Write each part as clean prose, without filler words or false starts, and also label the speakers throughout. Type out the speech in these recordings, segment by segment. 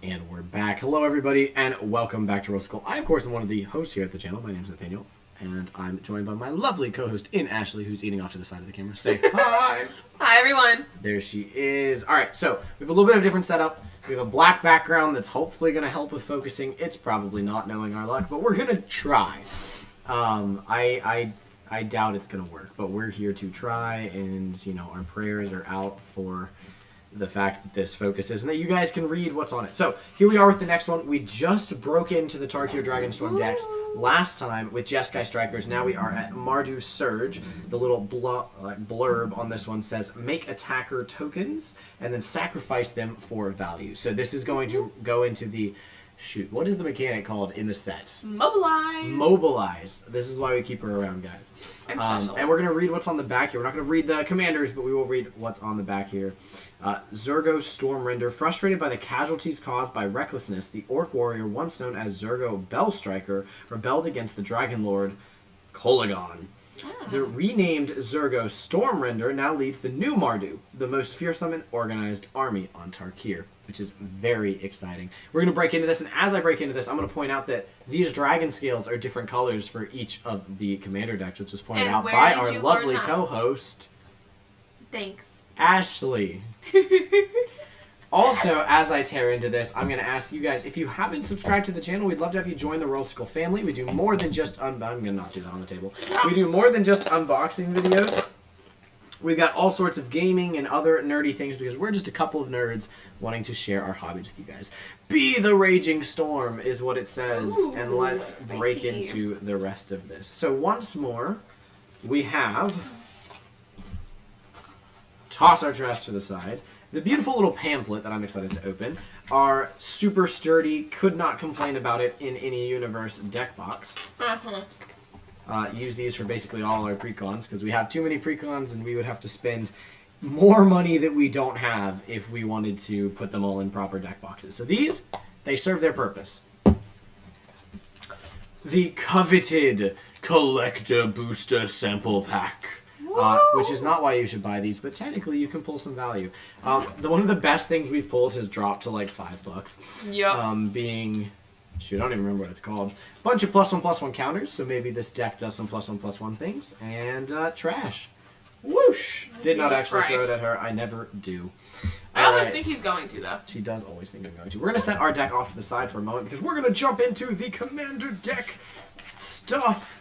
Speaker 1: And we're back. Hello, everybody, and welcome back to Roll Skull. I, of course, am one of the hosts here at the channel. My name's Nathaniel, and I'm joined by my lovely co-host in Ashley, who's eating off to the side of the camera. Say hi.
Speaker 2: Hi, everyone.
Speaker 1: There she is. All right, so we have a little bit of a different setup. We have a black background that's hopefully going to help with focusing. It's probably not, knowing our luck, but we're going to try. I doubt it's going to work, but we're here to try, and, you know, our prayers are out for the fact that this focuses and that you guys can read what's on it. So here we are with the next one. We just broke into the Tarkir Dragonstorm decks last time with Jeskai Strikers. Now we are at Mardu Siege. The little blurb on this one says, make attacker tokens and then sacrifice them for value. So this is going to go into the... Shoot, what is the mechanic called in the set?
Speaker 2: Mobilize.
Speaker 1: Mobilize. This is why we keep her around, guys.
Speaker 2: I'm special.
Speaker 1: And we're going to read what's on the back here. We're not going to read the commanders, but we will read what's on the back here. Zurgo Stormrender. Frustrated by the casualties caused by recklessness, the Orc Warrior, once known as Zurgo Bellstriker, rebelled against the Dragon Lord Kolagon. The renamed Zurgo Stormrender now leads the new Mardu, the most fearsome and organized army on Tarkir, which is very exciting. We're going to break into this, and as I break into this, I'm going to point out that these dragon scales are different colors for each of the commander decks, which was pointed out by our lovely co-host,
Speaker 2: Thanks,
Speaker 1: Ashley. Also, as I tear into this, I'm going to ask you guys, if you haven't subscribed to the channel, we'd love to have you join the Roll Skull family. We do more than just... I'm going to not do that on the table. We do more than just unboxing videos. We've got all sorts of gaming and other nerdy things because we're just a couple of nerds wanting to share our hobbies with you guys. Be the raging storm is what it says. Ooh, and let's break into the rest of this. So once more, we have... Toss our trash to the side. The beautiful little pamphlet that I'm excited to open. Our super sturdy, could not complain about it in any universe deck box. Use these for basically all our precons because we have too many precons and we would have to spend more money that we don't have if we wanted to put them all in proper deck boxes. So these, they serve their purpose. The coveted Collector Booster Sample Pack. Which is not why you should buy these, but technically you can pull some value. One of the best things we've pulled has dropped to like $5.
Speaker 2: Yep.
Speaker 1: Being... Shoot, I don't even remember what it's called. Bunch of +1/+1 counters, so maybe this deck does some +1/+1 things. And trash. Whoosh! Did not actually throw it at her. I never do.
Speaker 2: I always think he's going to, though.
Speaker 1: She does always think I'm going to. We're going to set our deck off to the side for a moment because we're going to jump into the Commander deck stuff.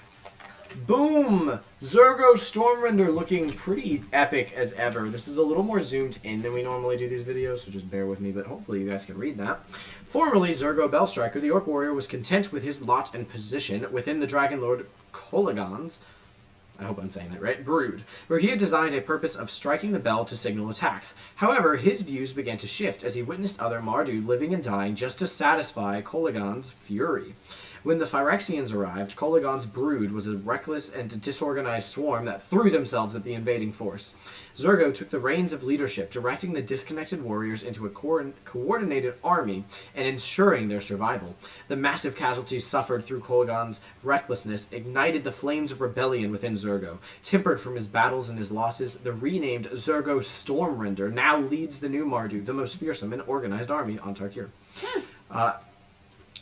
Speaker 1: Boom! Zurgo Stormrender looking pretty epic as ever. This is a little more zoomed in than we normally do these videos, so just bear with me, but hopefully you guys can read that. Formerly Zurgo Bellstriker, the Orc Warrior was content with his lot and position within the Dragon Lord Kolagon's, I hope I'm saying that right, brood, where he had designed a purpose of striking the bell to signal attacks. However, his views began to shift as he witnessed other Mardu living and dying just to satisfy Kolagon's fury. When the Phyrexians arrived, Kolagon's brood was a reckless and disorganized swarm that threw themselves at the invading force. Zurgo took the reins of leadership, directing the disconnected warriors into a coordinated army and ensuring their survival. The massive casualties suffered through Kolagon's recklessness ignited the flames of rebellion within Zurgo. Tempered from his battles and his losses, the renamed Zurgo Stormrender now leads the new Mardu, the most fearsome and organized army on Tarkir.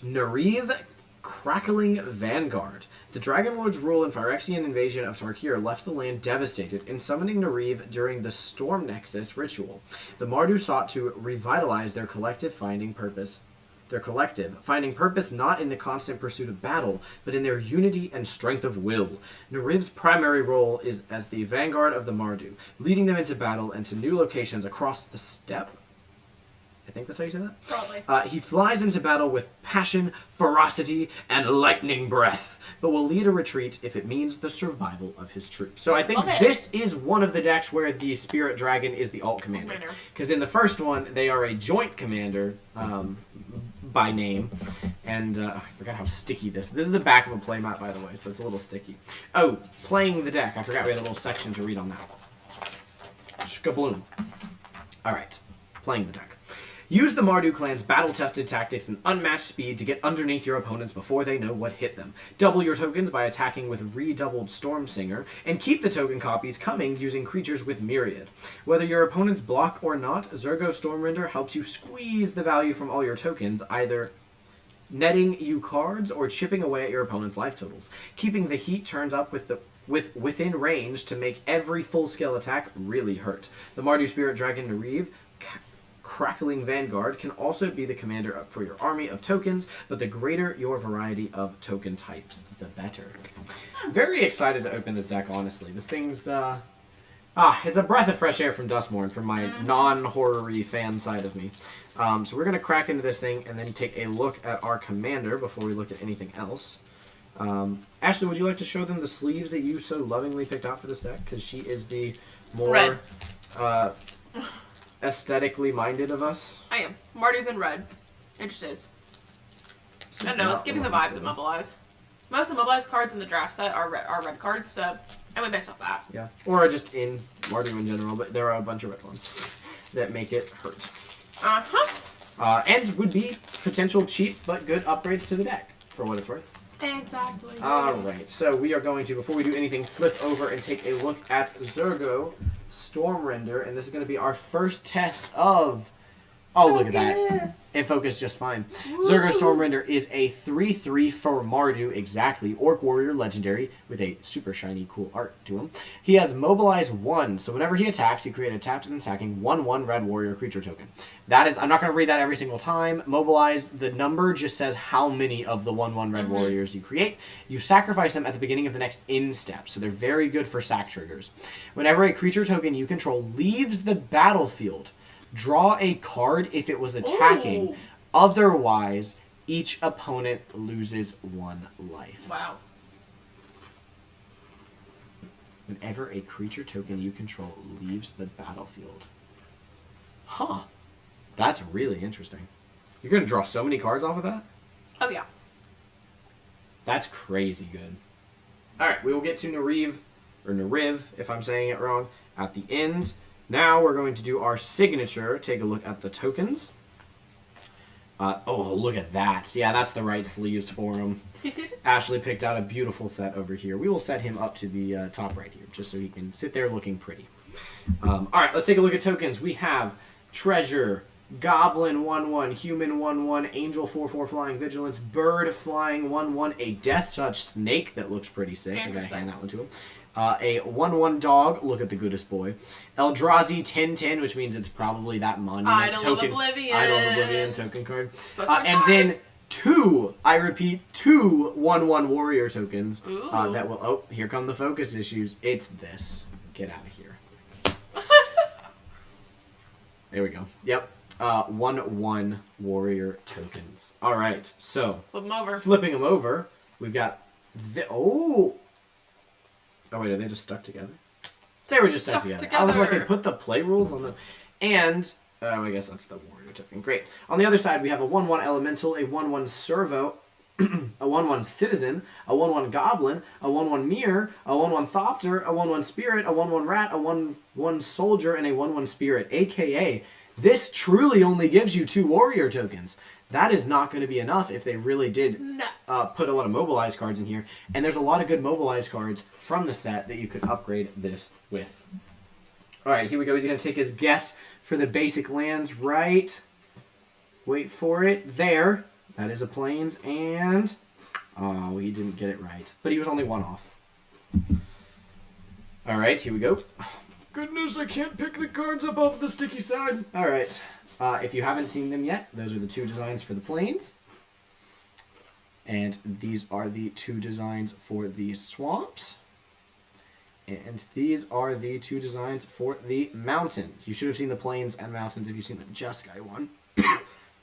Speaker 1: Nariv Crackling Vanguard. The Dragon Lord's rule and Phyrexian invasion of Tarkir left the land devastated. In summoning Nariv during the Storm Nexus ritual, the Mardu sought to revitalize their collective, finding purpose not in the constant pursuit of battle, but in their unity and strength of will. Nariv's primary role is as the vanguard of the Mardu, leading them into battle and to new locations across the steppe. I think that's how you say that?
Speaker 2: Probably.
Speaker 1: He flies into battle with passion, ferocity, and lightning breath, but will lead a retreat if it means the survival of his troops. So I think this is one of the decks where the Spirit Dragon is the alt commander. Because in the first one, they are a joint commander by name. And I forgot how sticky this is. This is the back of a playmat, by the way, so it's a little sticky. Oh, playing the deck. I forgot we had a little section to read on that. Shkabloom. All right, playing the deck. Use the Mardu clan's battle-tested tactics and unmatched speed to get underneath your opponents before they know what hit them. Double your tokens by attacking with redoubled Storm Singer, and keep the token copies coming using creatures with Myriad. Whether your opponents block or not, Zergo Stormrender helps you squeeze the value from all your tokens, either netting you cards or chipping away at your opponent's life totals. Keeping the heat turned up within range to make every full-scale attack really hurt. The Mardu Spirit Dragon Nereeve Crackling Vanguard can also be the commander up for your army of tokens, but the greater your variety of token types, the better. Very excited to open this deck, honestly. This thing's, it's a breath of fresh air from Dustmorn, from my non-horror-y fan side of me. So we're going to crack into this thing and then take a look at our commander before we look at anything else. Ashley, would you like to show them the sleeves that you so lovingly picked out for this deck? Because she is the more...
Speaker 2: Red.
Speaker 1: Aesthetically minded of us.
Speaker 2: I am. Mardu's in red. It just is. I don't know, it's giving the vibes of Mobilize. Most of the Mobilize cards in the draft set are red cards, so I went based off that.
Speaker 1: Yeah. Or just in Mardu in general, but there are a bunch of red ones that make it hurt. And would be potential cheap but good upgrades to the deck, for what it's worth.
Speaker 2: Exactly.
Speaker 1: Alright, so we are going to, before we do anything, flip over and take a look at Zergo Stormrender, and this is going to be our first test of... Oh, look at that. It focused just fine. Woo. Zergo Stormrender is a 3/3 for Mardu, exactly. Orc Warrior Legendary with a super shiny, cool art to him. He has Mobilize 1, so whenever he attacks, you create a tapped and attacking 1/1 Red Warrior creature token. That is, I'm not going to read that every single time. Mobilize, the number just says how many of the 1/1 Red Warriors you create. You sacrifice them at the beginning of the next end step, so they're very good for sack triggers. Whenever a creature token you control leaves the battlefield, draw a card if it was attacking. Ooh. Otherwise, each opponent loses 1 life.
Speaker 2: Wow.
Speaker 1: Whenever a creature token you control leaves the battlefield. Huh. That's really interesting. You're going to draw so many cards off of that?
Speaker 2: Oh, yeah.
Speaker 1: That's crazy good. Alright, we will get to Nereeve, if I'm saying it wrong, at the end. Now we're going to do our signature. Take a look at the tokens. Oh, look at that. Yeah, that's the right sleeves for him. Ashley picked out a beautiful set over here. We will set him up to the top right here, just so he can sit there looking pretty. All right, let's take a look at tokens. We have Treasure, Goblin 1/1, Human 1/1, Angel 4/4 Flying Vigilance, Bird Flying 1/1, a Death Touch Snake that looks pretty sick. I gotta hand that one to him. A 1/1 Dog, look at the goodest boy. Eldrazi 10/10, which means it's probably that monument token. Idol of Oblivion token card. And then 2, I repeat, 2 1/1 Warrior tokens that will, oh, here come the focus issues. It's this. Get out of here. There we go. Yep. 1/1 Warrior tokens. All right, so
Speaker 2: flip them over.
Speaker 1: Flipping them over, we've got oh wait, are they just stuck together? They were just stuck together. I was like, they put the play rules on them, and I guess that's the Warrior token. Great. On the other side, we have a 1/1 Elemental, a 1/1 Servo, a 1/1 Citizen, a 1/1 Goblin, a 1/1 Mirror, a 1/1 Thopter, a 1/1 Spirit, a 1/1 Rat, a 1/1 Soldier, and a 1/1 Spirit. AKA, this truly only gives you 2 Warrior tokens. That is not going to be enough if they really did put a lot of Mobilize cards in here. And there's a lot of good Mobilize cards from the set that you could upgrade this with. All right, here we go. He's going to take his guess for the basic lands, right? Wait for it. There. That is a Plains, and... Oh, he didn't get it right. But he was only 1 off. All right, here we go. Goodness, I can't pick the cards up off the sticky side. All right. If you haven't seen them yet, those are the 2 designs for the Plains. And these are the 2 designs for the Swamps. And these are the 2 designs for the Mountain. You should have seen the Plains and Mountains if you've seen the Jeskai one.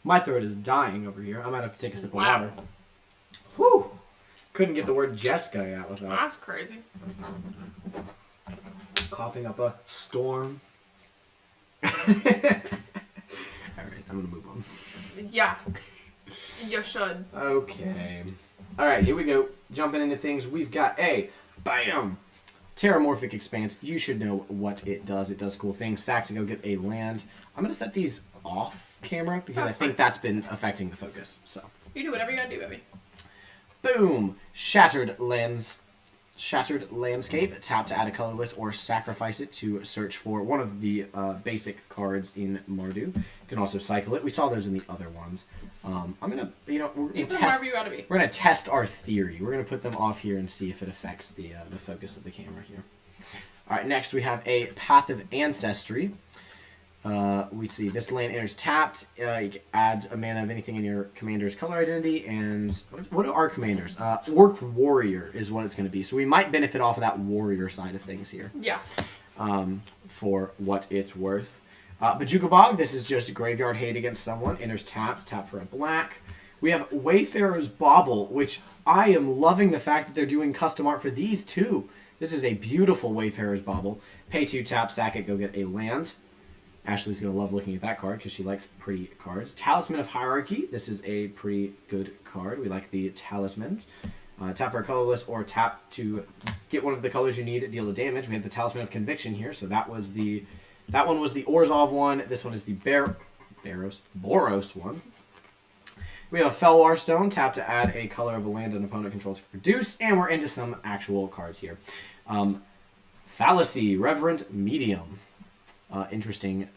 Speaker 1: My throat is dying over here. I might have to take a sip of water. Whew! Couldn't get the word Jeskai out without.
Speaker 2: That's crazy.
Speaker 1: Coughing up a storm. Alright, I'm gonna move on.
Speaker 2: Yeah. You should.
Speaker 1: Okay. Alright, here we go. Jumping into things. We've got a BAM! Terramorphic Expanse, you should know what it does. It does cool things. Sack to go get a land. I'm going to set these off camera because I think that's been affecting the focus. So
Speaker 2: You do whatever you gotta do, baby.
Speaker 1: boom! Shattered Landscape. Tap to add a colorless or sacrifice it to search for one of the basic cards in Mardu. You can also cycle it. We saw those in the other ones. I'm gonna, we're gonna test.
Speaker 2: You gotta be.
Speaker 1: We're gonna test our theory. We're gonna put them off here and see if it affects the focus of the camera here. All right, next we have a Path of Ancestry. We see this land enters tapped. You can add a mana of anything in your commander's color identity. And what are our commanders? Orc Warrior is what it's going to be. So we might benefit off of that warrior side of things here.
Speaker 2: Yeah.
Speaker 1: For what it's worth. Bajuka Bog, this is just Graveyard Hate against someone. Enters tapped. Tap for a black. We have Wayfarer's Bauble, which I am loving the fact that they're doing custom art for these too. This is a beautiful Wayfarer's Bauble. Pay 2, tap, sack it, go get a land. Ashley's going to love looking at that card because she likes pretty cards. Talisman of Hierarchy. This is a pretty good card. We like the talismans. Tap for a colorless or tap to get one of the colors you need, deal the damage. We have the Talisman of Conviction here. So that one was the Orzhov one. This one is the Boros one. We have a Felwar Stone. Tap to add a color of a land an opponent controls to produce. And we're into some actual cards here. Fallacy, Reverent Medium. Interesting.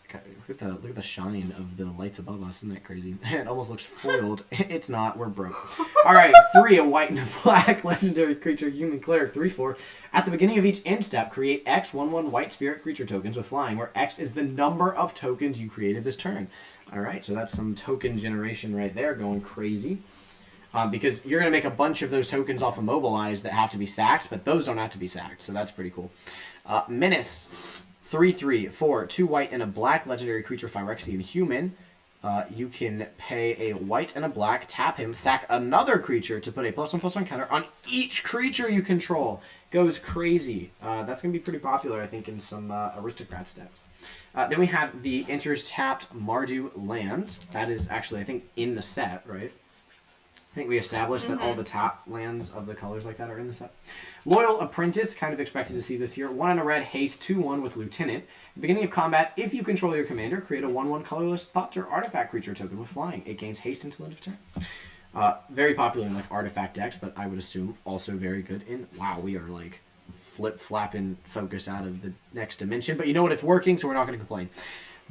Speaker 1: Look at the shine of the lights above us. Isn't that crazy? It almost looks foiled. It's not. We're broke. All right. 3, a white and a black legendary creature, human cleric, 3/4. At the beginning of each end step, create X 1/1 white spirit creature tokens with flying, where X is the number of tokens you created this turn. All right. So that's some token generation right there, going crazy. Because you're going to make a bunch of those tokens off of mobilize that have to be sacked, but those don't have to be sacked. So that's pretty cool. Menace. 3/3 for 2 white and a black legendary creature Phyrexian human. You can pay a white and a black, tap him, sack another creature to put a +1/+1 counter on each creature you control. Goes crazy. That's going to be pretty popular, I think, in some Aristocrats decks. Then we have the enters tapped Mardu land. That is actually, I think, in the set, right? I think we established that all the tap lands of the colors like that are in the set. Loyal Apprentice, kind of expected to see this here. 1 and a red, haste, 2/1 with Lieutenant. Beginning of combat, if you control your commander, create a 1/1 colorless Thought-Ter artifact creature token with flying. It gains haste until end of turn. Very popular in like artifact decks, but I would assume also very good in... Wow, we are like flip-flapping focus out of the next dimension. But you know what? It's working, so we're not going to complain.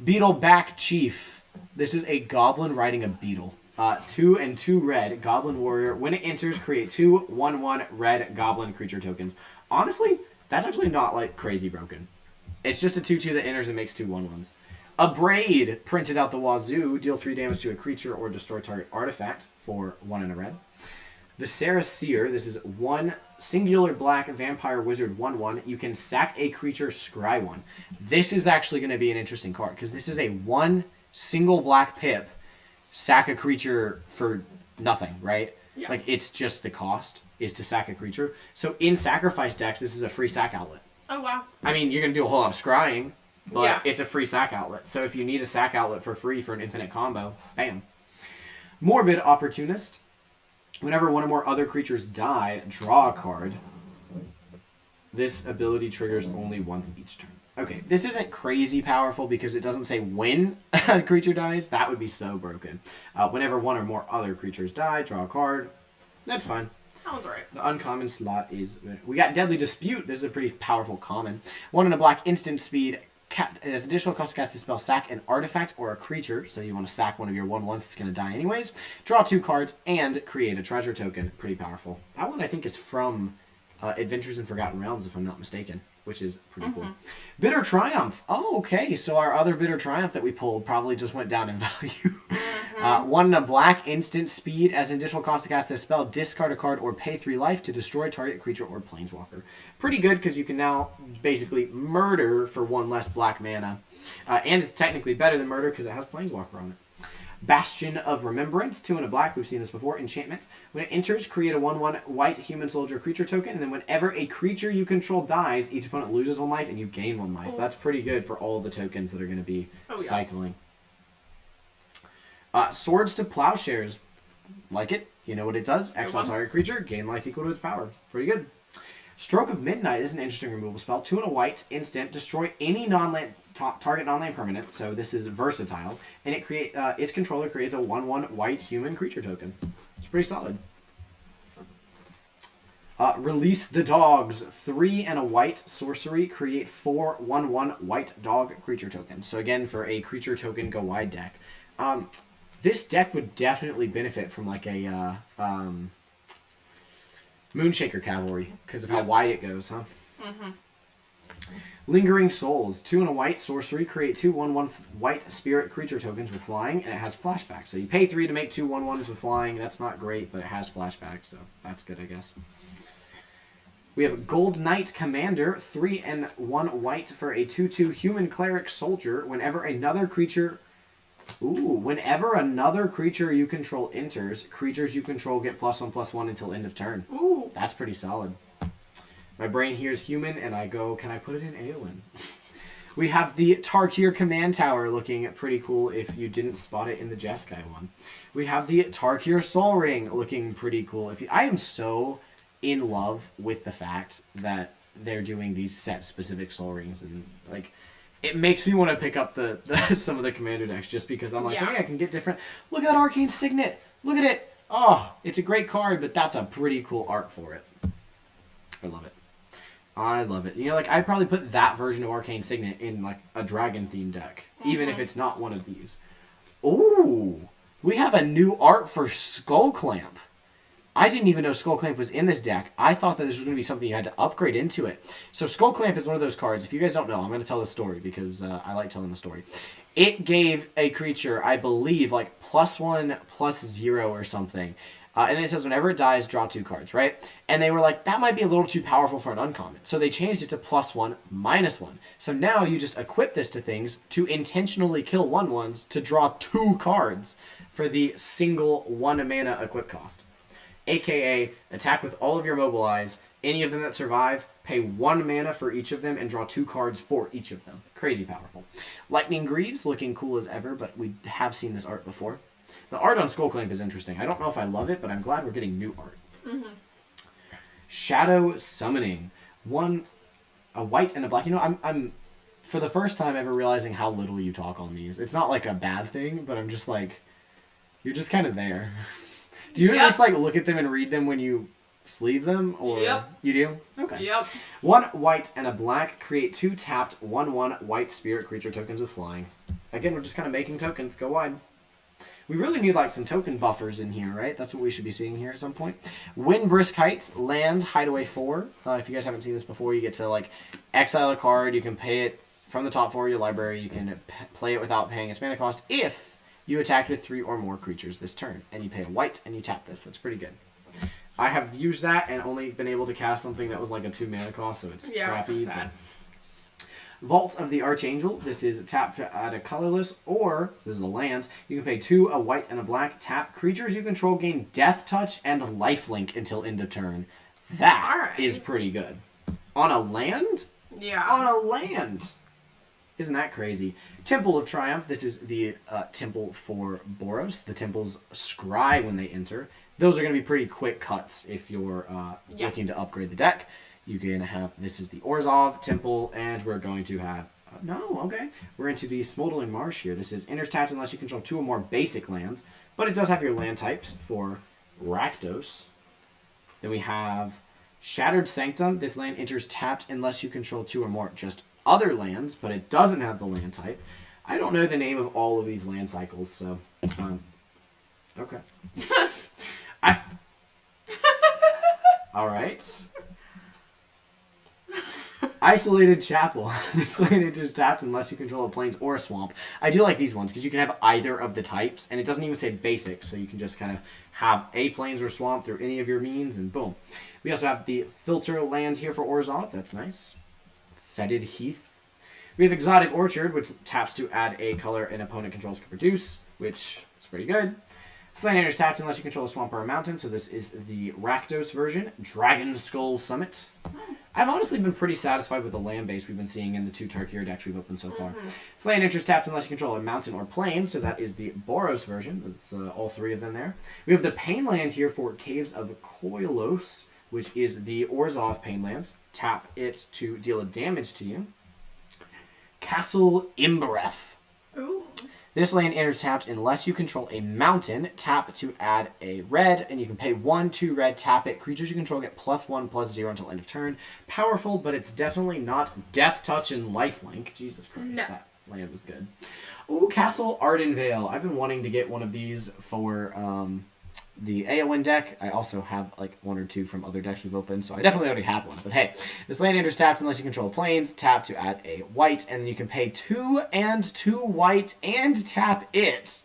Speaker 1: Beetleback Chief. This is a goblin riding a beetle. 2 and 2 red, Goblin Warrior. When it enters, create 2 1/1 red Goblin creature tokens. Honestly, that's actually not like crazy broken. It's just a 2/2 that enters and makes 2 1/1s. Abrade, printed out the wazoo. Deal 3 damage to a creature or destroy target artifact for 1 and a red. The Sarah Seer, this is 1 singular black vampire wizard 1/1. You can sack a creature, scry 1. This is actually going to be an interesting card because this is a 1 single black pip. Sack a creature for nothing, right? Yeah. Like, it's just the cost is to sack a creature. So in sacrifice decks, this is a free sack outlet.
Speaker 2: Oh, wow.
Speaker 1: I mean, you're going to do a whole lot of scrying, but it's a free sack outlet. So if you need a sack outlet for free for an infinite combo, bam. Morbid Opportunist. Whenever one or more other creatures die, draw a card. This ability triggers only once each turn. Okay, this isn't crazy powerful because it doesn't say when a creature dies. That would be so broken. Whenever one or more other creatures die, draw a card. That's fine.
Speaker 2: That one's right.
Speaker 1: The uncommon slot is... We got Deadly Dispute. This is a pretty powerful common. 1 and a black instant speed. As additional cost to cast the spell, sack an artifact or a creature. So you want to sack one of your 1/1s that's going to die anyways. Draw 2 cards and create a treasure token. Pretty powerful. That one I think is from Adventures in Forgotten Realms, if I'm not mistaken. Which is pretty cool. Bitter Triumph. Oh, okay. So our other Bitter Triumph that we pulled probably just went down in value. 1 and a black instant speed. As an additional cost to cast this spell, discard a card or pay 3 life to destroy target creature or planeswalker. Pretty good because you can now basically murder for 1 less black mana. And it's technically better than murder because it has planeswalker on it. Bastion of Remembrance, 2 and a black. We've seen this before. Enchantment. When it enters, create a 1/1 white human soldier creature token, and then whenever a creature you control dies, each opponent loses 1 life and you gain 1 life. That's pretty good for all the tokens that are going to be cycling. Swords to Plowshares. Like it. You know what it does. Exile target creature, gain life equal to its power. Pretty good. Stroke of Midnight is an interesting removal spell. 2 and a white, instant, destroy any non-land target non-land permanent. So this is versatile, and it its controller creates a 1/1 white human creature token. It's pretty solid. Release the Dogs. 3 and a white sorcery. Create 4 1/1 white dog creature tokens. So again, for a creature token go wide deck. This deck would definitely benefit from like a Moonshaker Cavalry because of how wide it goes, huh? Mm-hmm. Lingering Souls. 2 and a white sorcery. Create 2 1/1 white spirit creature tokens with flying, and it has flashback. So you pay 3 to make 2 1/1s with flying. That's not great, but it has flashback, so that's good, I guess. We have Gold Knight Commander, 3 and 1 white for a 2/2 human cleric soldier. Whenever another creature you control enters, creatures you control get +1/+1 until end of turn.
Speaker 2: Ooh.
Speaker 1: That's pretty solid. My brain hears human, and I go, can I put it in Eowyn? We have the Tarkir Command Tower looking pretty cool if you didn't spot it in the Jeskai one. We have the Tarkir Soul Ring looking pretty cool. I am so in love with the fact that they're doing these set-specific Soul Rings, and like it makes me want to pick up the some of the Commander decks just because I'm like, hey, I can get different. Look at that Arcane Signet. Look at it. Oh, it's a great card, but that's a pretty cool art for it. I love it. I love it. You know, like, I'd probably put that version of Arcane Signet in, like, a dragon-themed deck, even if it's not one of these. Ooh, we have a new art for Skull Clamp. I didn't even know Skull Clamp was in this deck. I thought that this was going to be something you had to upgrade into it. So Skull Clamp is one of those cards. If you guys don't know, I'm going to tell the story because I like telling the story. It gave a creature, I believe, like, +1/+0 or something. And then it says whenever it dies, draw 2 cards, right? And they were like, that might be a little too powerful for an uncommon. So they changed it to +1/-1. So now you just equip this to things to intentionally kill 1/1s to draw 2 cards for the single 1 mana equip cost. AKA, attack with all of your mobilize. Any of them that survive, pay 1 mana for each of them and draw 2 cards for each of them. Crazy powerful. Lightning Greaves, looking cool as ever, but we have seen this art before. The art on Skullclamp is interesting. I don't know if I love it, but I'm glad we're getting new art. Mm-hmm. Shadow Summoning. 1, a white and a black. You know, I'm for the first time ever realizing how little you talk on these. It's not like a bad thing, but I'm just like, you're just kind of there. Do you just like look at them and read them when you sleeve them? Or you do? Okay.
Speaker 2: Yep.
Speaker 1: 1 white and a black. Create 2 tapped 1/1 white spirit creature tokens with flying. Again, we're just kind of making tokens. Go wide. We really need like some token buffers in here, right? That's what we should be seeing here at some point. Windbrisk Heights, land, hideaway 4. If you guys haven't seen this before, you get to like exile a card. You can pay it from the top 4 of your library. You can play it without paying its mana cost if you attacked with 3 or more creatures this turn. And you pay a white and you tap this. That's pretty good. I have used that and only been able to cast something that was like a 2 mana cost, so it's crappy. Vault of the Archangel. This is tap to add a colorless, or so this is a land. You can pay 2, a white and a black. Tap creatures you control gain Death Touch and Lifelink until end of turn. That is pretty good. On a land?
Speaker 2: Yeah.
Speaker 1: On a land. Isn't that crazy? Temple of Triumph. This is the temple for Boros. The temples scry when they enter. Those are going to be pretty quick cuts if you're looking to upgrade the deck. You can have, this is the Orzhov Temple, and we're going to have, we're into the Smoldering Marsh here. This is enters tapped unless you control 2 or more basic lands, but it does have your land types for Rakdos. Then we have Shattered Sanctum. This land enters tapped unless you control 2 or more just other lands, but it doesn't have the land type. I don't know the name of all of these land cycles, so, okay. All right. Isolated Chapel. This land enters tapped unless you control a plains or a swamp. I do like these ones because you can have either of the types, and it doesn't even say basic, so you can just kind of have a plains or swamp through any of your means, and boom. We also have the Filter land here for Orzhov. That's nice. Fetid Heath. We have Exotic Orchard, which taps to add a color an opponent controls can produce, which is pretty good. This land enters tapped unless you control a swamp or a mountain, so this is the Rakdos version. Dragon Skull Summit. I've honestly been pretty satisfied with the land base we've been seeing in the 2 Tarkir decks we've opened so far. This land enters tapped unless you control a mountain or plain, so that is the Boros version. That's all 3 of them there. We have the Pain land here for Caves of Koilos. which is the Orzhov Painland. Tap it to deal a damage to you. Castle Imbereth.
Speaker 2: Ooh.
Speaker 1: This land enters tapped unless you control a mountain. Tap to add a red, and you can pay 1, 2 red, tap it. Creatures you control get +1/+0 until end of turn. Powerful, but it's definitely not Death Touch and Lifelink. Jesus Christ,
Speaker 2: No.
Speaker 1: that land was good. Ooh, Castle Ardenvale. I've been wanting to get one of these for the Aowen deck. I also have like 1 or 2 from other decks we've opened, so I definitely already have one. But hey, this land enters tapped unless you control planes. Tap to add a white, and then you can pay 2 and 2 white and tap it.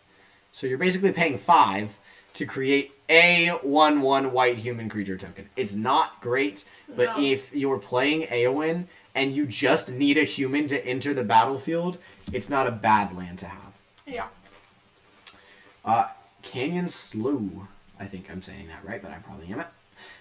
Speaker 1: So you're basically paying 5 to create a 1/1 white human creature token. It's not great, but
Speaker 2: No.
Speaker 1: if you're playing Aowen and you just need a human to enter the battlefield, it's not a bad land to have.
Speaker 2: Yeah.
Speaker 1: Canyon Slough. I think I'm saying that right, but I probably am it.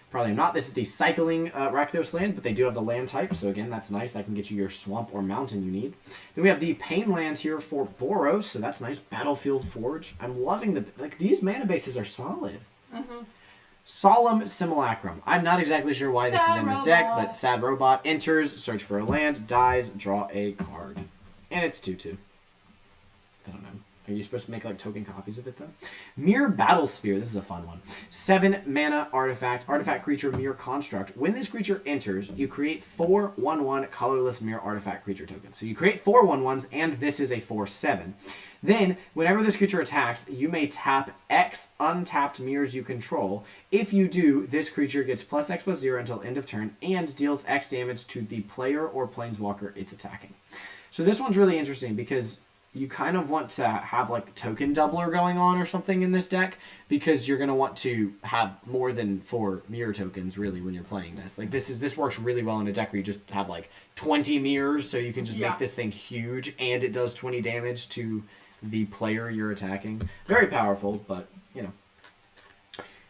Speaker 1: Probably am not. This is the cycling Rakdos land, but they do have the land type, so again, that's nice. That can get you your swamp or mountain you need. Then we have the Pain land here for Boros, so that's nice. Battlefield Forge. I'm loving these mana bases are solid.
Speaker 2: Mm-hmm.
Speaker 1: Solemn Simulacrum. I'm not exactly sure why this is in this deck, but Sad Robot enters, search for a land, dies, draw a card. And it's 2/2. I don't know. Are you supposed to make like token copies of it though? Mirror Battlesphere. This is a fun one. 7 mana artifact. Artifact creature mirror construct. When this creature enters, you create 4 1/1 colorless mirror artifact creature tokens. So you create 4 1/1s, and this is a 4/7. Then, whenever this creature attacks, you may tap X untapped mirrors you control. If you do, this creature gets +X/+0 until end of turn and deals X damage to the player or planeswalker it's attacking. So this one's really interesting because you kind of want to have like token doubler going on or something in this deck, because you're going to want to have more than 4 mirror tokens really when you're playing this. Like this works really well in a deck where you just have like 20 mirrors, so you can just make this thing huge and it does 20 damage to the player you're attacking. Very powerful, but you know.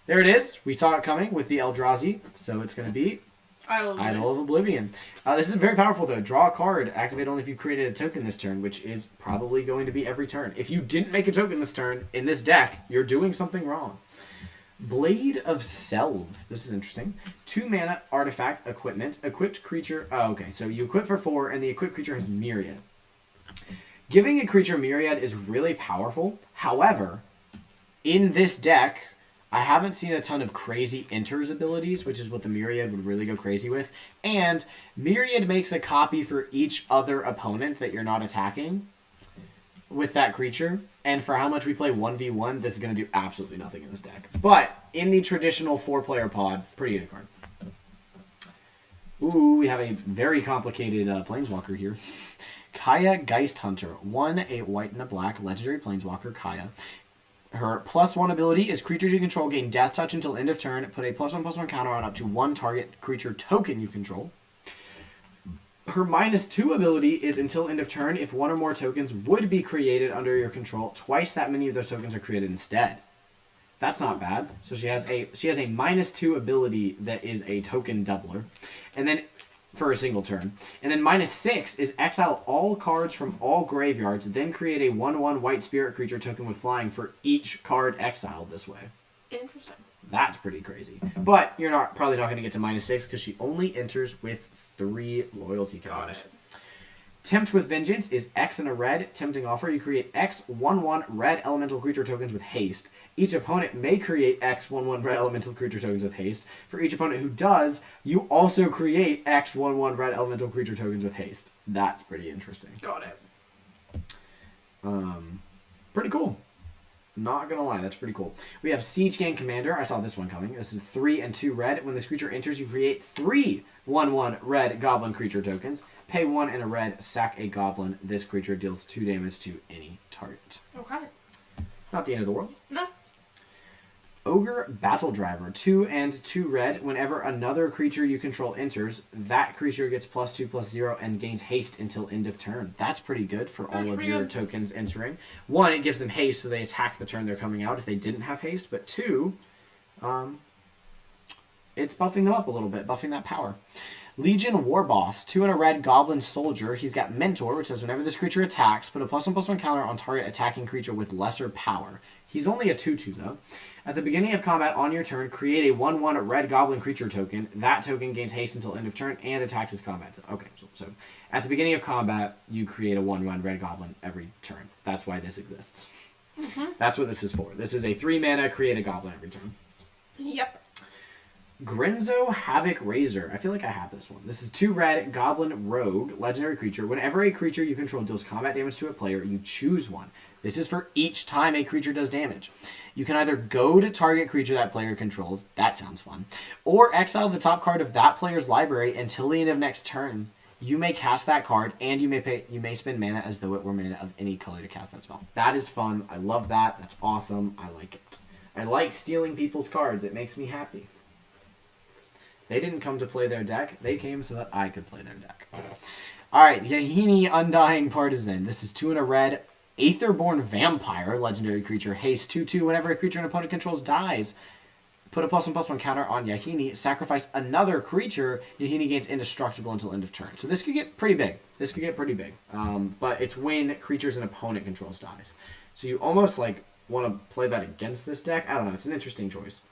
Speaker 1: There it is. We saw it coming with the Eldrazi, so it's going to be Idol of Oblivion. This is very powerful though. Draw a card. Activate only if you've created a token this turn, which is probably going to be every turn. If you didn't make a token this turn in this deck, you're doing something wrong. Blade of Selves. This is interesting. 2 mana artifact equipment. Equipped creature. Oh, okay. So you equip for 4, and the equipped creature has Myriad. Giving a creature Myriad is really powerful. However, in this deck, I haven't seen a ton of crazy enters abilities, which is what the Myriad would really go crazy with. And Myriad makes a copy for each other opponent that you're not attacking with that creature. And for how much we play 1v1, this is going to do absolutely nothing in this deck. But in the traditional 4-player pod, pretty good card. Ooh, we have a very complicated Planeswalker here. Kaya Geist Hunter. 1, a white and a black, legendary Planeswalker, Kaya. Her +1 ability is creatures you control gain Death Touch until end of turn. Put a +1/+1 counter on up to 1 target creature token you control. Her -2 ability is until end of turn. If 1 or more tokens would be created under your control, twice that many of those tokens are created instead. That's not bad. So she has a -2 ability that is a token doubler, and then for a single turn. And then -6 is exile all cards from all graveyards, then create a 1/1 white spirit creature token with flying for each card exiled this way.
Speaker 2: Interesting.
Speaker 1: That's pretty crazy. But you're probably not going to get to -6 because she only enters with 3 loyalty counters. Tempt with Vengeance is X and a red. Tempting Offer. You create X 1/1 red elemental creature tokens with haste. Each opponent may create X 1/1 red elemental creature tokens with haste. For each opponent who does, you also create X 1/1 red elemental creature tokens with haste. That's pretty interesting.
Speaker 2: Got it.
Speaker 1: Pretty cool. Not gonna lie, that's pretty cool. We have Siege Gang Commander. I saw this one coming. This is 3 and 2 red. When this creature enters, you create 3 1/1 red goblin creature tokens. Pay 1 and a red, sack a goblin. This creature deals 2 damage to any target.
Speaker 2: Okay.
Speaker 1: Not the end of the world.
Speaker 2: No.
Speaker 1: Ogre Battle Driver. 2 and 2 red. Whenever another creature you control enters, that creature gets +2/+0 and gains haste until end of turn. That's pretty good for all of your tokens entering. 1, it gives them haste, so they attack the turn they're coming out if they didn't have haste. But 2, it's buffing them up a little bit, buffing that power. Legion Warboss, 2 and a red Goblin Soldier. He's got Mentor, which says whenever this creature attacks, put a +1/+1 counter on target attacking creature with lesser power. He's only a 2/2 though. At the beginning of combat on your turn, create a 1/1 red Goblin creature token. That token gains haste until end of turn and attacks as combat. Okay, so at the beginning of combat, you create a 1/1 red Goblin every turn. That's why this exists. That's what this is for. This is a 3 mana, create a Goblin every turn.
Speaker 2: Yep.
Speaker 1: Grinzo Havoc Razor. I feel like I have this one. This is 2 red Goblin Rogue, legendary creature. Whenever a creature you control deals combat damage to a player, you choose one. This is for each time a creature does damage. You can either go to target creature that player controls, that sounds fun, or exile the top card of that player's library until the end of next turn. You may cast that card, and you may spend mana as though it were mana of any color to cast that spell. That is fun. I love that. That's awesome. I like it. I like stealing people's cards. It makes me happy. They didn't come to play their deck. They came so that I could play their deck. All right, Yahini Undying Partisan. This is 2 and a red Aetherborn Vampire, legendary creature. Haste 2/2. Whenever a creature an opponent controls dies, put a +1/+1 counter on Yahini. Sacrifice another creature. Yahini gains indestructible until end of turn. So this could get pretty big. But it's when creatures an opponent controls dies. So you almost like want to play that against this deck. I don't know. It's an interesting choice.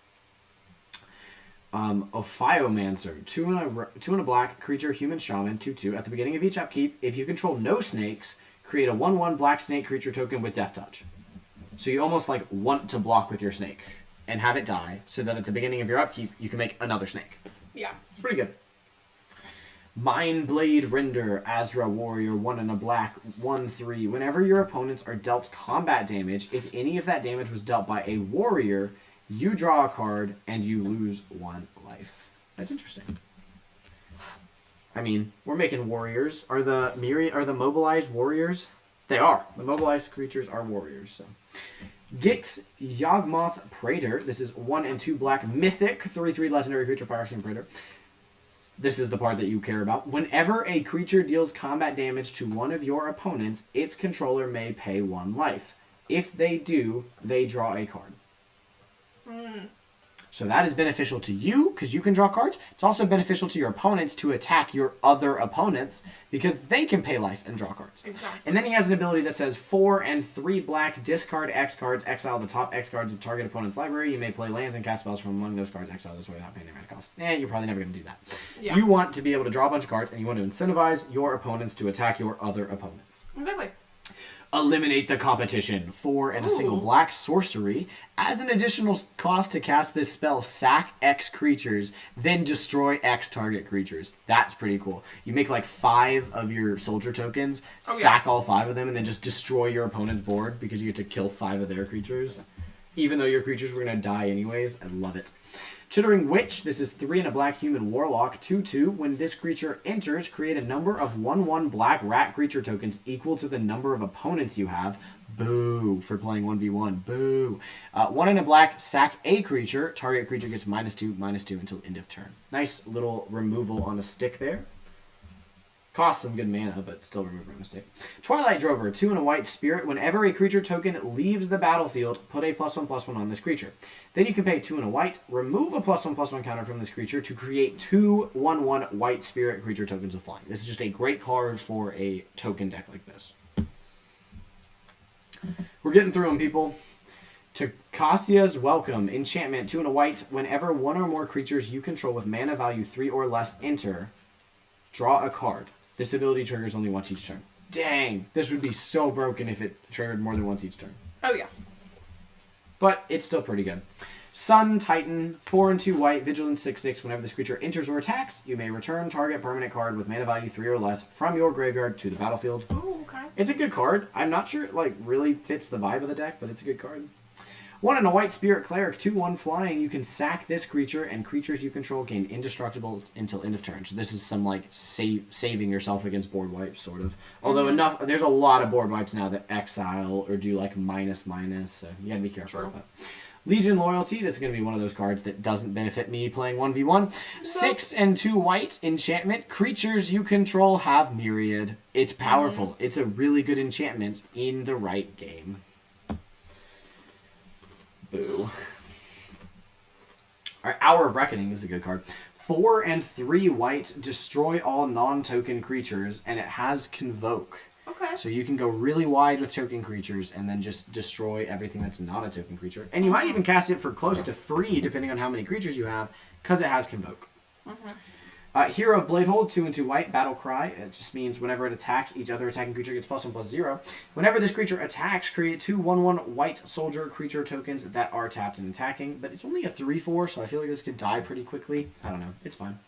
Speaker 1: Ophiomancer, 2 and a black creature, human shaman, 2/2. At the beginning of each upkeep, if you control no snakes, create a 1/1 black snake creature token with death touch. So you almost like want to block with your snake and have it die, so that at the beginning of your upkeep you can make another snake.
Speaker 2: Yeah,
Speaker 1: it's pretty good. Mindblade Render, Azra Warrior, 1 and a black, 1/3. Whenever your opponents are dealt combat damage, if any of that damage was dealt by a warrior, you draw a card and you lose 1 life. That's interesting. I mean, we're making warriors. Are the mobilized warriors? They are. The mobilized creatures are warriors. So, Gix Yawgmoth Praetor. This is 1 and 2 black mythic 3/3 legendary creature, Fire Action Praetor. This is the part that you care about. Whenever a creature deals combat damage to one of your opponents, its controller may pay 1 life. If they do, they draw a card. So that is beneficial to you because you can draw cards. It's also beneficial to your opponents to attack your other opponents because they can pay life and draw cards.
Speaker 2: Exactly.
Speaker 1: And then he has an ability that says 4 and 3 black, discard X cards, exile the top X cards of target opponent's library. You may play lands and cast spells from among those cards, exile this way without paying their mana cost. You're probably never going to do that. Yeah. You want to be able to draw a bunch of cards and you want to incentivize your opponents to attack your other opponents.
Speaker 2: Exactly.
Speaker 1: Eliminate the competition. 4 and a single black sorcery. As an additional cost to cast this spell, sack X creatures, then destroy X target creatures. That's pretty cool. You make like 5 of your soldier tokens, sack all 5 of them, and then just destroy your opponent's board because you get to kill 5 of their creatures. Even though your creatures were going to die anyways. I love it. Chittering Witch. This is 3 and a black human warlock, 2/2. When this creature enters, create a number of 1/1 black rat creature tokens equal to the number of opponents you have. Boo for playing 1v1. Boo. 1 and a black, sack a creature. Target creature gets -2/-2 until end of turn. Nice little removal on a stick there. Costs some good mana, but still remove from a stick. Twilight Drover, 2 and a white spirit. Whenever a creature token leaves the battlefield, put a +1/+1 on this creature. Then you can pay 2 and a white, remove a +1/+1 counter from this creature to create 2 1/1 white spirit creature tokens with flying. This is just a great card for a token deck like this. We're getting through them, people. Takasia's Welcome. Enchantment, 2 and a white. Whenever one or more creatures you control with mana value 3 or less enter, draw a card. This ability triggers only once each turn. Dang, this would be so broken if it triggered more than once each turn.
Speaker 2: Oh, yeah.
Speaker 1: But it's still pretty good. Sun Titan, 4 and 2 white, Vigilance 6/6. Whenever this creature enters or attacks, you may return target permanent card with mana value 3 or less from your graveyard to the battlefield.
Speaker 2: Oh, okay.
Speaker 1: It's a good card. I'm not sure it really fits the vibe of the deck, but it's a good card. 1 and a white Spirit Cleric, 2/1 flying. You can sack this creature, and creatures you control gain indestructible until end of turn. So this is some saving yourself against board wipes, sort of. Although there's a lot of board wipes now that exile or do like minus, so you gotta be careful.
Speaker 2: True.
Speaker 1: But Legion Loyalty, this is gonna be one of those cards that doesn't benefit me playing 1v1. 6 and 2 white enchantment. Creatures you control have Myriad. It's powerful. It's a really good enchantment in the right game. Boo. Alright, Hour of Reckoning is a good card. 4 and 3 white, destroy all non-token creatures, and it has Convoke.
Speaker 2: Okay.
Speaker 1: So you can go really wide with token creatures and then just destroy everything that's not a token creature. And you might even cast it for close to free, depending on how many creatures you have, because it has Convoke. Hero of Bladehold, 2 and 2 white, Battle Cry. It just means whenever it attacks, each other attacking creature gets +1/+0. Whenever this creature attacks, create 2 1/1 white soldier creature tokens that are tapped and attacking. But it's only a 3/4, so I feel like this could die pretty quickly. I don't know. It's fine.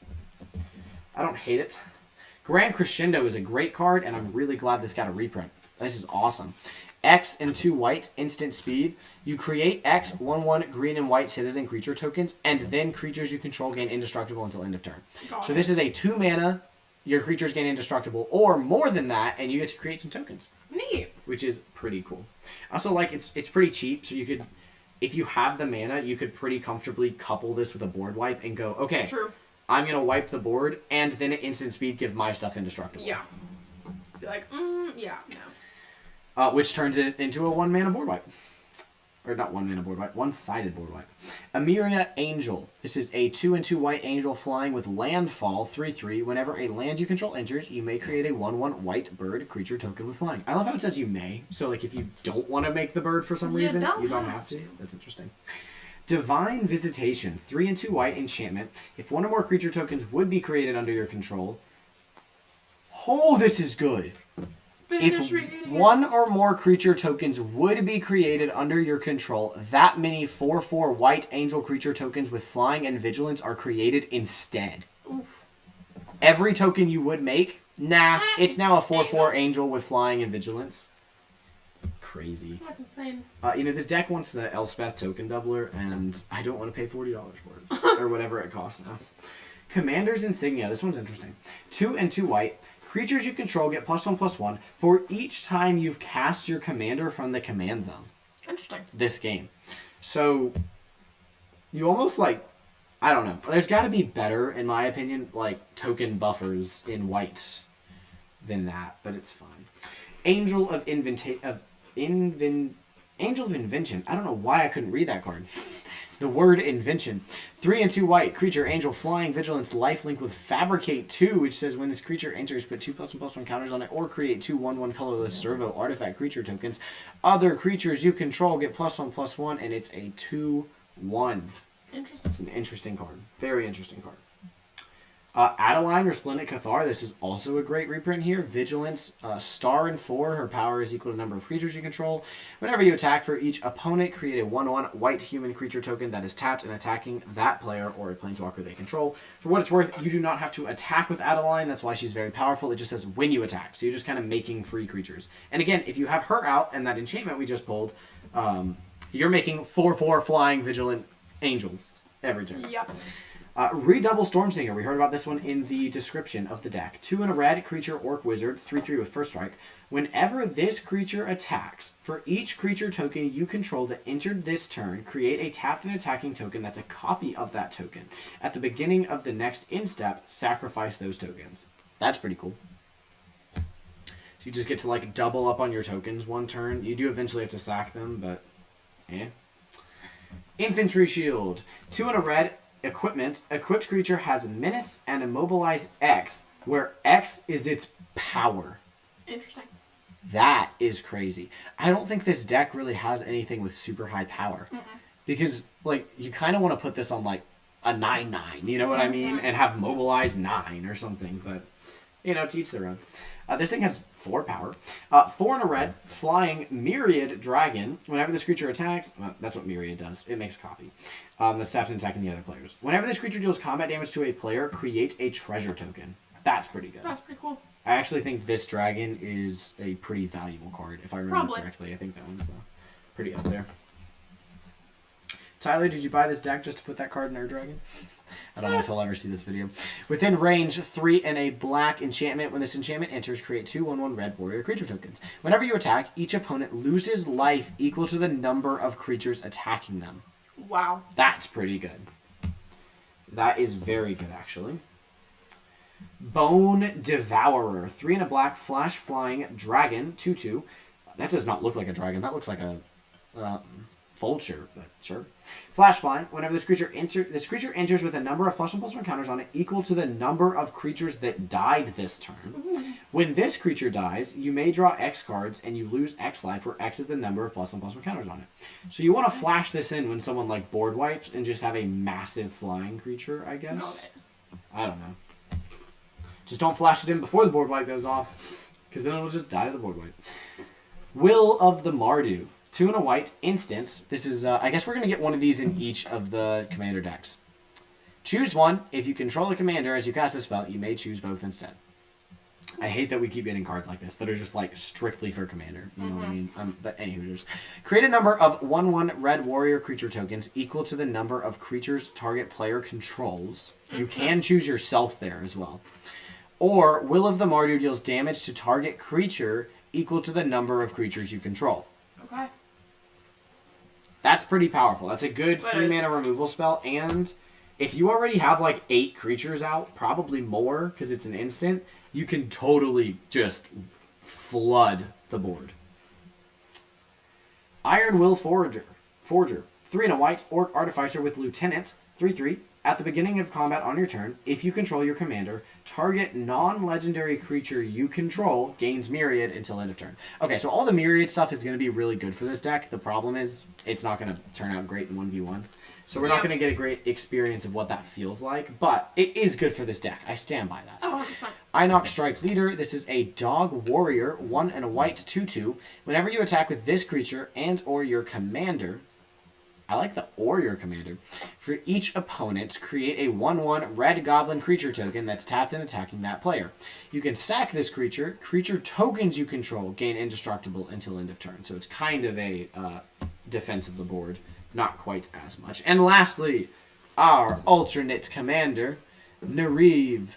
Speaker 1: I don't hate it. Grand Crescendo is a great card, and I'm really glad this got a reprint. This is awesome. X and 2 white, instant speed. You create X, 1/1 green and white citizen creature tokens, and then creatures you control gain indestructible until end of turn. So this is a 2 mana, your creatures gain indestructible, or more than that, and you get to create some tokens.
Speaker 2: Neat.
Speaker 1: Which is pretty cool. Also, like, it's pretty cheap, so you could, if you have the mana, you could pretty comfortably couple this with a board wipe and go, okay,
Speaker 2: True.
Speaker 1: I'm going to wipe the board, and then at instant speed give my stuff indestructible.
Speaker 2: Yeah. Be like, yeah, no.
Speaker 1: Which turns it into a 1-mana board wipe. Or not 1-mana board wipe, 1-sided board wipe. Emiria Angel. This is a 2 and 2 white angel flying with landfall, 3/3. Whenever a land you control enters, you may create a 1/1 white bird creature token with flying. I love how it says you may. So, like, if you don't want to make the bird for some reason, you don't have to. That's interesting. Divine Visitation, 3 and 2 white enchantment. If one or more creature tokens would be created under your control. Oh, this is good. If one or more creature tokens would be created under your control, that many 4/4 white angel creature tokens with flying and vigilance are created instead.
Speaker 2: Oof.
Speaker 1: Every token you would make, it's now a 4/4 angel with flying and vigilance. Crazy.
Speaker 2: That's insane.
Speaker 1: This deck wants the Elspeth token doubler, and I don't want to pay $40 for it. Or whatever it costs now. Commander's Insignia. This one's interesting. 2 and 2 white. Creatures you control get +1/+1 for each time you've cast your commander from the command zone.
Speaker 2: Interesting.
Speaker 1: This game. So, you almost like, I don't know. There's got to be better, in my opinion, like token buffers in white than that, but it's fine. Angel of Invention. I don't know why I couldn't read that card. The word invention. 3 and 2 white. Creature, angel, flying, vigilance, lifelink with fabricate 2, which says when this creature enters, put 2 +1/+1 counters on it, or create 2 1/1 colorless servo artifact creature tokens. Other creatures you control get +1/+1, and it's a 2/1.
Speaker 2: Interesting.
Speaker 1: It's an interesting card. Very interesting card. Adeline, Resplendent Cathar. This is also a great reprint here. Vigilance, star and 4. Her power is equal to the number of creatures you control. Whenever you attack for each opponent, create a 1/1 white human creature token that is tapped and attacking that player or a planeswalker they control. For what it's worth, you do not have to attack with Adeline. That's why she's very powerful. It just says when you attack. So you're just kind of making free creatures. And again, if you have her out and that enchantment we just pulled, you're making 4/4 flying vigilant angels every turn.
Speaker 2: Yep.
Speaker 1: Redouble Stormsinger. We heard about this one in the description of the deck. 2 and a red, creature, orc, wizard, 3/3 with first strike. Whenever this creature attacks, for each creature token you control that entered this turn, create a tapped and attacking token that's a copy of that token. At the beginning of the next end step, sacrifice those tokens. That's pretty cool. So you just get to like double up on your tokens one turn. You do eventually have to sack them, but Infantry Shield. 2 and a red. Equipment. Equipped creature has Menace and Immobilize X, where X is its power.
Speaker 2: Interesting.
Speaker 1: That is crazy. I don't think this deck really has anything with super high power. Because, like, you kind of want to put this on, like, a 9/9, you know what I mean? And have Mobilize 9 or something, but, to each their own. This thing has 4 power. 4 and a red, flying Myriad Dragon. Whenever this creature attacks, that's what Myriad does. It makes a copy. That's tapped and attacking the other players. Whenever this creature deals combat damage to a player, create a treasure token. That's pretty good.
Speaker 2: That's pretty cool.
Speaker 1: I actually think this dragon is a pretty valuable card, if I remember correctly. I think that one's pretty up there. Tyler, did you buy this deck just to put that card in our dragon? I don't know if he'll ever see this video. Within range, 3 and a black enchantment. When this enchantment enters, create 2 1/1 red warrior creature tokens. Whenever you attack, each opponent loses life equal to the number of creatures attacking them.
Speaker 2: Wow.
Speaker 1: That's pretty good. That is very good, actually. Bone Devourer. 3 and a black flash flying dragon. 2/2. That does not look like a dragon. That looks like a... vulture, but sure. Flash flying. Whenever this creature enters with a number of +1/+1 counters on it equal to the number of creatures that died this turn. When this creature dies, you may draw X cards and you lose X life, where X is the number of +1/+1 counters on it. So you want to flash this in when someone like board wipes and just have a massive flying creature, I guess. I don't know. Just don't flash it in before the board wipe goes off, because then it'll just die to the board wipe. Will of the Mardu. 2 and a white, instant. This is, I guess we're going to get one of these in each of the commander decks. Choose one. If you control a commander as you cast a spell, you may choose both instead. I hate that we keep getting cards like this that are just, like, strictly for commander. You know what I mean? But anywho, create a number of 1/1 red warrior creature tokens equal to the number of creatures target player controls. You can choose yourself there as well. Or, Will of the Mardu deals damage to target creature equal to the number of creatures you control.
Speaker 2: Okay.
Speaker 1: That's pretty powerful. That's a good 3-mana removal spell, and if you already have like 8 creatures out, probably more, because it's an instant, you can totally just flood the board. Iron Will Forger. 3 and a white, Orc Artificer with Lieutenant, 3/3. At the beginning of combat on your turn, if you control your commander, target non-legendary creature you control gains Myriad until end of turn. Okay, so all the Myriad stuff is going to be really good for this deck. The problem is it's not going to turn out great in 1v1. So we're not going to get a great experience of what that feels like, but it is good for this deck. I stand by that.
Speaker 2: Oh, 100%.
Speaker 1: Inox Strike Leader. This is a dog warrior, 1 and a white, 2/2. Whenever you attack with this creature and or your commander... I like the or your commander. For each opponent, create a 1/1 red goblin creature token that's tapped and attacking that player. You can sack this creature. Creature tokens you control gain indestructible until end of turn. So it's kind of a defense of the board. Not quite as much. And lastly, our alternate commander, Nariv,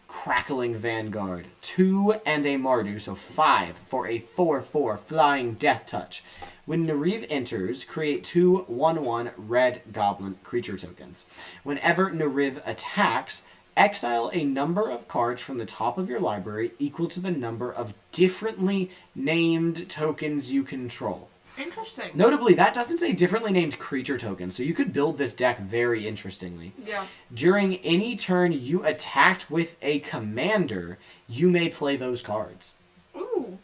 Speaker 1: Crackling Vanguard. 2 and a Mardu, so 5 for a 4/4 flying death touch. When Nariv enters, create 2 1/1 red goblin creature tokens. Whenever Nariv attacks, exile a number of cards from the top of your library equal to the number of differently named tokens you control.
Speaker 2: Interesting.
Speaker 1: Notably, that doesn't say differently named creature tokens, so you could build this deck very interestingly.
Speaker 2: Yeah.
Speaker 1: During any turn you attacked with a commander, you may play those cards.
Speaker 2: Ooh,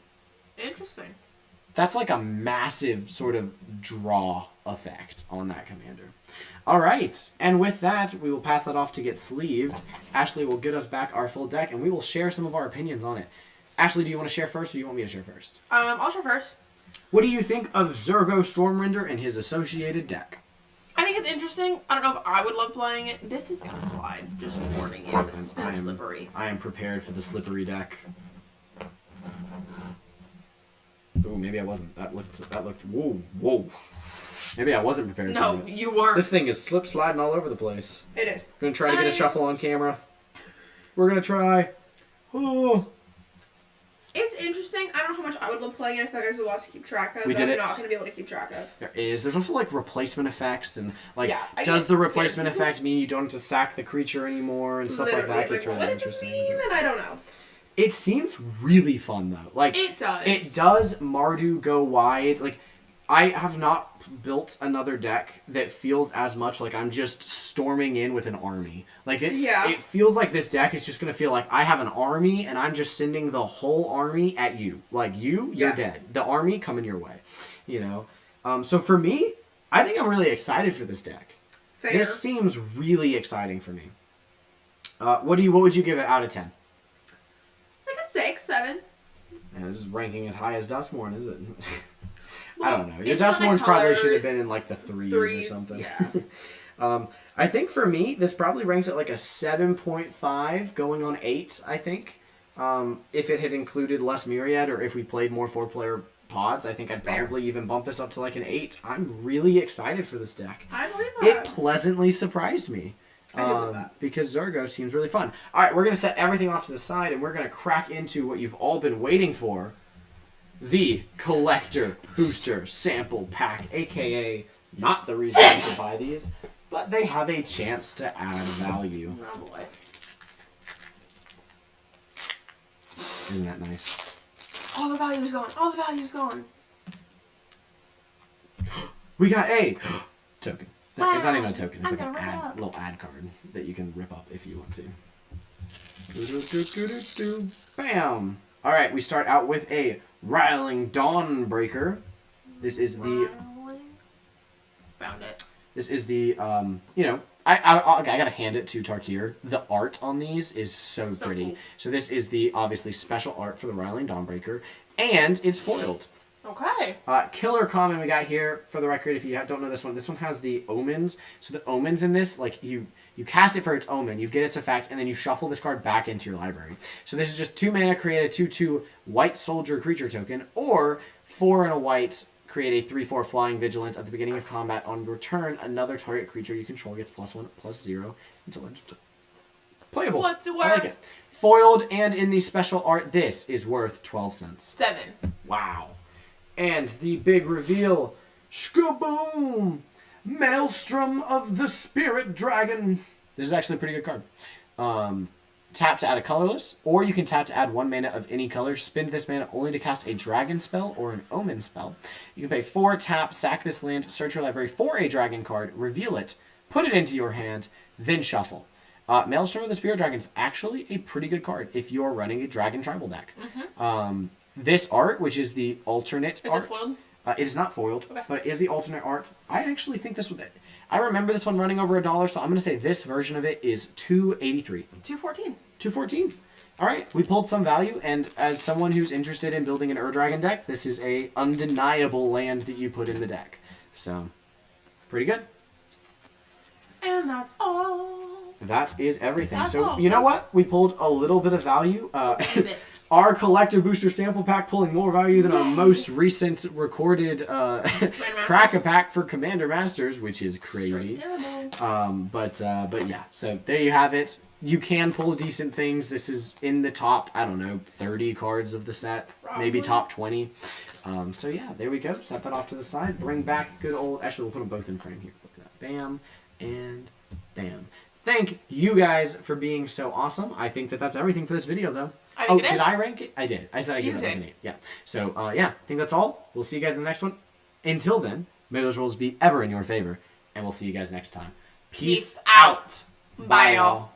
Speaker 2: interesting.
Speaker 1: That's like a massive sort of draw effect on that commander. All right, and with that, we will pass that off to get sleeved. Ashley will get us back our full deck, and we will share some of our opinions on it. Ashley, do you want to share first, or do you want me to share first?
Speaker 2: I'll share first.
Speaker 1: What do you think of Zergo Stormrender and his associated deck?
Speaker 2: I think it's interesting. I don't know if I would love playing it. This is gonna slide. Just warning you. This has been slippery.
Speaker 1: I am prepared for the slippery deck. Ooh, maybe I wasn't. That looked. Whoa. Maybe I wasn't prepared.
Speaker 2: No,
Speaker 1: for it.
Speaker 2: you weren't.
Speaker 1: This thing is slip sliding all over the place.
Speaker 2: It is.
Speaker 1: Gonna try to get a shuffle on camera. We're gonna try. Oh.
Speaker 2: It's interesting. I don't know how much I would love playing it. I feel like there's a lot to keep track of.
Speaker 1: We did
Speaker 2: I'm
Speaker 1: it.
Speaker 2: not going to be able to keep track of.
Speaker 1: There is. There's also like replacement effects and like
Speaker 2: does
Speaker 1: the replacement effect mean you don't have to sack the creature anymore and stuff like that? It's really
Speaker 2: what
Speaker 1: interesting.
Speaker 2: Does this mean? And I don't know.
Speaker 1: It seems really fun though. Like
Speaker 2: it does.
Speaker 1: It does Mardu go wide. Like I have not built another deck that feels as much like I'm just storming in with an army. Like it feels like this deck is just gonna feel like I have an army and I'm just sending the whole army at you. Like you're dead. The army coming your way. You know. So for me, I think I'm really excited for this deck.
Speaker 2: Fair.
Speaker 1: This seems really exciting for me. What would you give it out of 10?
Speaker 2: Like a 6, 7.
Speaker 1: Yeah, this is ranking as high as Dustmorn, is it?
Speaker 2: Well,
Speaker 1: I don't know. Your Dustmorns probably should have been in like the threes or something.
Speaker 2: Yeah.
Speaker 1: I think for me, this probably ranks at like a 7.5 going on 8, I think. If it had included less Myriad or if we played more 4-player pods, I think I'd probably even bump this up to like an 8. I'm really excited for this deck.
Speaker 2: I believe that.
Speaker 1: It pleasantly surprised me. Because Zergo seems really fun. Alright, we're going to set everything off to the side and we're going to crack into what you've all been waiting for. The Collector Booster Sample Pack, aka not the reason you should buy these, but they have a chance to add value.
Speaker 2: Oh boy.
Speaker 1: Isn't that nice?
Speaker 2: All the value's gone. All the value's gone.
Speaker 1: We got a token.
Speaker 2: Wow.
Speaker 1: It's not even a token. It's
Speaker 2: I'm
Speaker 1: like an
Speaker 2: gonna rip it up.
Speaker 1: little ad card that you can rip up if you want to. Bam! All right, we start out with a Riling Dawnbreaker. This is the.
Speaker 2: Found it.
Speaker 1: This is the. I gotta hand it to Tarkir. The art on these is so pretty.
Speaker 2: Cool.
Speaker 1: So this is the obviously special art for the Riling Dawnbreaker, and it's foiled.
Speaker 2: Okay.
Speaker 1: Killer common we got here, for the record, if you don't know this one has the omens. So the omens in this, like, you cast it for its omen, you get its effect, and then you shuffle this card back into your library. So this is just 2 mana, create a 2/2 white soldier creature token, or 4 and a white, create a 3/4 flying vigilance. At the beginning of combat, on your turn, another target creature you control gets +1/+0 until end of turn. Playable.
Speaker 2: What's it
Speaker 1: I like
Speaker 2: worth?
Speaker 1: it. Foiled, and in the special art, this is worth 12 cents.
Speaker 2: 7.
Speaker 1: Wow. And the big reveal, Shkaboom! Maelstrom of the Spirit Dragon. This is actually a pretty good card. Tap to add a colorless, or you can tap to add 1 mana of any color. Spend this mana only to cast a dragon spell or an omen spell. You can pay 4, tap, sack this land, search your library for a dragon card, reveal it, put it into your hand, then shuffle. Maelstrom of the Spirit Dragon is actually a pretty good card if you're running a dragon tribal deck.
Speaker 2: Mm-hmm.
Speaker 1: This art, which is the alternate art.
Speaker 2: Is it foiled?
Speaker 1: It is not foiled,
Speaker 2: Okay.
Speaker 1: but it is the alternate art. I actually think this would... I remember this one running over $1, so I'm going to say this version of it is $2.83.
Speaker 2: $2.14.
Speaker 1: $2.14. All right, we pulled some value, and as someone who's interested in building an Ur-Dragon deck, this is a undeniable land that you put in the deck. So, pretty good.
Speaker 2: And that's all.
Speaker 1: That is everything.
Speaker 2: That's
Speaker 1: So,
Speaker 2: all,
Speaker 1: you know
Speaker 2: folks.
Speaker 1: what? We pulled a little bit of value.
Speaker 2: bit.
Speaker 1: Our collector booster sample pack pulling more value than our most recent recorded crack-a-pack for Commander Masters, which is crazy.
Speaker 2: Terrible.
Speaker 1: But yeah, so there you have it. You can pull decent things. This is in the top, I don't know, 30 cards of the set. Maybe
Speaker 2: Probably.
Speaker 1: top 20. So yeah, there we go. Set that off to the side. Bring back good old... Actually, we'll put them both in frame here. Look at that. Bam and bam. Thank you guys for being so awesome. I think that's everything for this video, though.
Speaker 2: I think it
Speaker 1: did
Speaker 2: is.
Speaker 1: I rank it? I did. I said I give it like an 8. Yeah. So, yeah, I think that's all. We'll see you guys in the next one. Until then, may those rolls be ever in your favor, and we'll see you guys next time. Peace out.
Speaker 2: Bye, y'all.